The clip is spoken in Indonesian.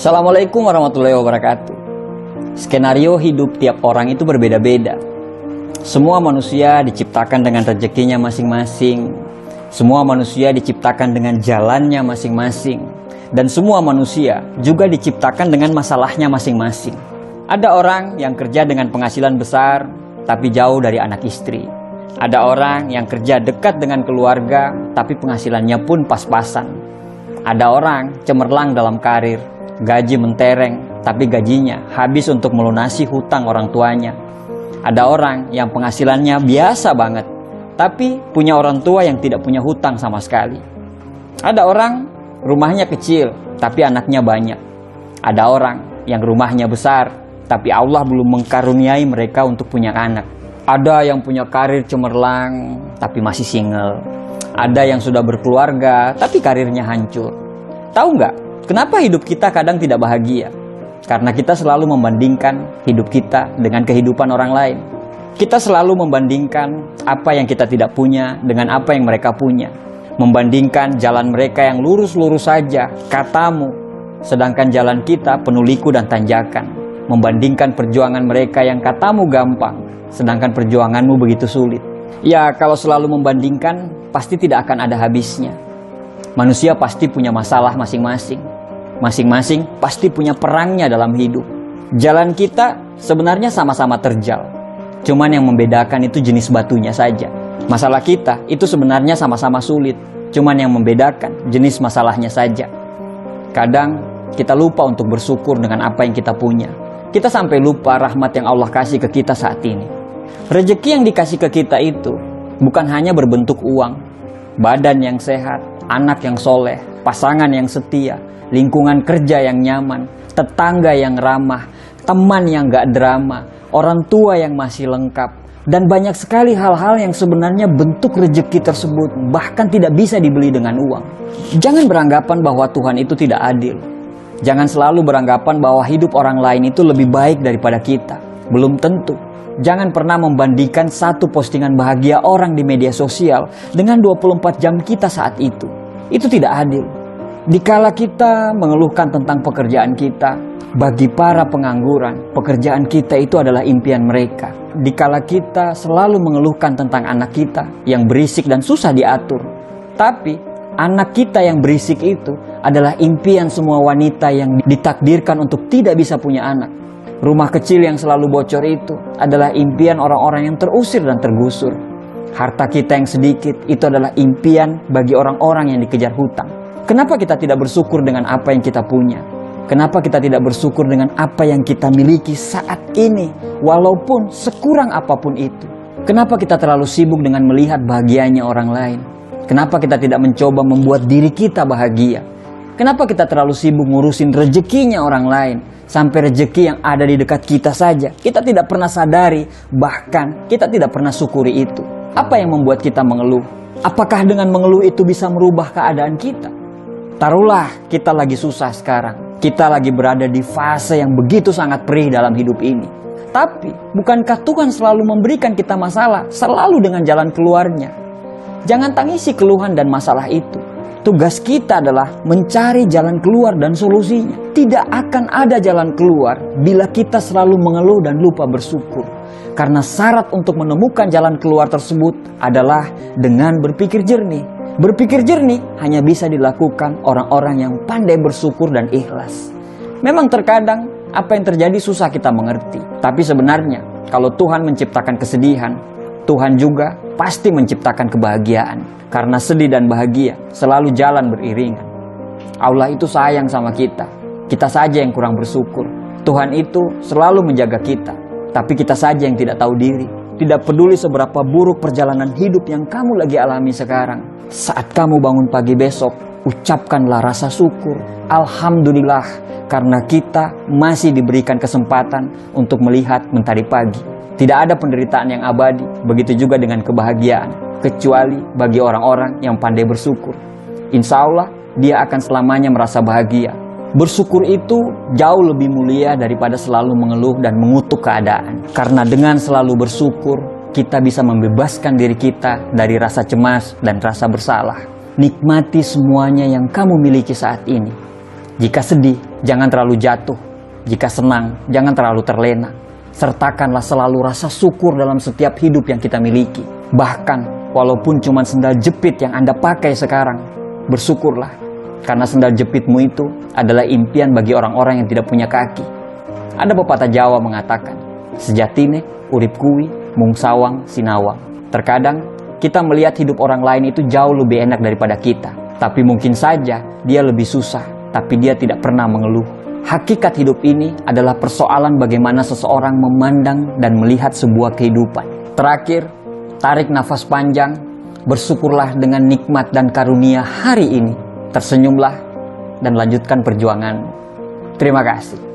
Assalamualaikum warahmatullahi wabarakatuh. Skenario hidup tiap orang itu berbeda-beda. Semua manusia diciptakan dengan rezekinya masing-masing. Semua manusia diciptakan dengan jalannya masing-masing. Dan semua manusia juga diciptakan dengan masalahnya masing-masing. Ada orang yang kerja dengan penghasilan besar, tapi jauh dari anak istri. Ada orang yang kerja dekat dengan keluarga, tapi penghasilannya pun pas-pasan. Ada orang cemerlang dalam karir, gaji mentereng, tapi gajinya habis untuk melunasi hutang orang tuanya. Ada orang yang penghasilannya biasa banget, tapi punya orang tua yang tidak punya hutang sama sekali. Ada orang rumahnya kecil, tapi anaknya banyak. Ada orang yang rumahnya besar, tapi Allah belum mengkaruniai mereka untuk punya anak. Ada yang punya karir cemerlang, tapi masih single. Ada yang sudah berkeluarga, tapi karirnya hancur. Tahu nggak? Kenapa hidup kita kadang tidak bahagia? Karena kita selalu membandingkan hidup kita dengan kehidupan orang lain. Kita selalu membandingkan apa yang kita tidak punya dengan apa yang mereka punya. Membandingkan jalan mereka yang lurus-lurus saja, katamu, sedangkan jalan kita penuh liku dan tanjakan. Membandingkan perjuangan mereka yang katamu gampang, sedangkan perjuanganmu begitu sulit. Ya, kalau selalu membandingkan, pasti tidak akan ada habisnya. Manusia pasti punya masalah masing-masing. Masing-masing pasti punya perangnya dalam hidup. Jalan kita sebenarnya sama-sama terjal. Cuman yang membedakan itu jenis batunya saja. Masalah kita itu sebenarnya sama-sama sulit. Cuman yang membedakan jenis masalahnya saja. Kadang kita lupa untuk bersyukur dengan apa yang kita punya. Kita sampai lupa rahmat yang Allah kasih ke kita saat ini. Rezeki yang dikasih ke kita itu bukan hanya berbentuk uang, badan yang sehat, anak yang soleh, pasangan yang setia, lingkungan kerja yang nyaman, tetangga yang ramah, teman yang gak drama, orang tua yang masih lengkap, dan banyak sekali hal-hal yang sebenarnya bentuk rezeki tersebut bahkan tidak bisa dibeli dengan uang. Jangan beranggapan bahwa Tuhan itu tidak adil. Jangan selalu beranggapan bahwa hidup orang lain itu lebih baik daripada kita. Belum tentu. Jangan pernah membandingkan satu postingan bahagia orang di media sosial dengan 24 jam kita saat itu. Itu tidak adil. Dikala kita mengeluhkan tentang pekerjaan kita, bagi para pengangguran, pekerjaan kita itu adalah impian mereka. Dikala kita selalu mengeluhkan tentang anak kita yang berisik dan susah diatur, tapi anak kita yang berisik itu adalah impian semua wanita yang ditakdirkan untuk tidak bisa punya anak. Rumah kecil yang selalu bocor itu adalah impian orang-orang yang terusir dan tergusur. Harta kita yang sedikit itu adalah impian bagi orang-orang yang dikejar hutang. Kenapa kita tidak bersyukur dengan apa yang kita punya? Kenapa kita tidak bersyukur dengan apa yang kita miliki saat ini, walaupun sekurang apapun itu? Kenapa kita terlalu sibuk dengan melihat bahagianya orang lain? Kenapa kita tidak mencoba membuat diri kita bahagia? Kenapa kita terlalu sibuk ngurusin rezekinya orang lain? Sampai rezeki yang ada di dekat kita saja kita tidak pernah sadari, bahkan kita tidak pernah syukuri itu. Apa yang membuat kita mengeluh? Apakah dengan mengeluh itu bisa merubah keadaan kita? Taruhlah kita lagi susah sekarang. Kita lagi berada di fase yang begitu sangat perih dalam hidup ini. Tapi bukankah Tuhan selalu memberikan kita masalah, selalu dengan jalan keluarnya? Jangan tangisi keluhan dan masalah itu. Tugas kita adalah mencari jalan keluar dan solusinya. Tidak akan ada jalan keluar bila kita selalu mengeluh dan lupa bersyukur. Karena syarat untuk menemukan jalan keluar tersebut adalah dengan berpikir jernih. Berpikir jernih hanya bisa dilakukan orang-orang yang pandai bersyukur dan ikhlas. Memang terkadang apa yang terjadi susah kita mengerti. Tapi sebenarnya kalau Tuhan menciptakan kesedihan, Tuhan juga pasti menciptakan kebahagiaan. Karena sedih dan bahagia selalu jalan beriringan. Allah itu sayang sama kita. Kita saja yang kurang bersyukur. Tuhan itu selalu menjaga kita. Tapi kita saja yang tidak tahu diri. Tidak peduli seberapa buruk perjalanan hidup yang kamu lagi alami sekarang. Saat kamu bangun pagi besok, ucapkanlah rasa syukur. Alhamdulillah, karena kita masih diberikan kesempatan untuk melihat mentari pagi. Tidak ada penderitaan yang abadi, begitu juga dengan kebahagiaan. Kecuali bagi orang-orang yang pandai bersyukur. Insya Allah, dia akan selamanya merasa bahagia. Bersyukur itu jauh lebih mulia daripada selalu mengeluh dan mengutuk keadaan. Karena dengan selalu bersyukur, kita bisa membebaskan diri kita dari rasa cemas dan rasa bersalah. Nikmati semuanya yang kamu miliki saat ini. Jika sedih, jangan terlalu jatuh. Jika senang, jangan terlalu terlena. Sertakanlah selalu rasa syukur dalam setiap hidup yang kita miliki. Bahkan, walaupun cuma sendal jepit yang Anda pakai sekarang, bersyukurlah. Karena sendal jepitmu itu adalah impian bagi orang-orang yang tidak punya kaki. Ada pepatah Jawa mengatakan, sejatine urip kuwi mung sawang sinawang. Terkadang, kita melihat hidup orang lain itu jauh lebih enak daripada kita. Tapi mungkin saja dia lebih susah, tapi dia tidak pernah mengeluh. Hakikat hidup ini adalah persoalan bagaimana seseorang memandang dan melihat sebuah kehidupan. Terakhir, tarik nafas panjang, bersyukurlah dengan nikmat dan karunia hari ini. Tersenyumlah dan lanjutkan perjuanganmu. Terima kasih.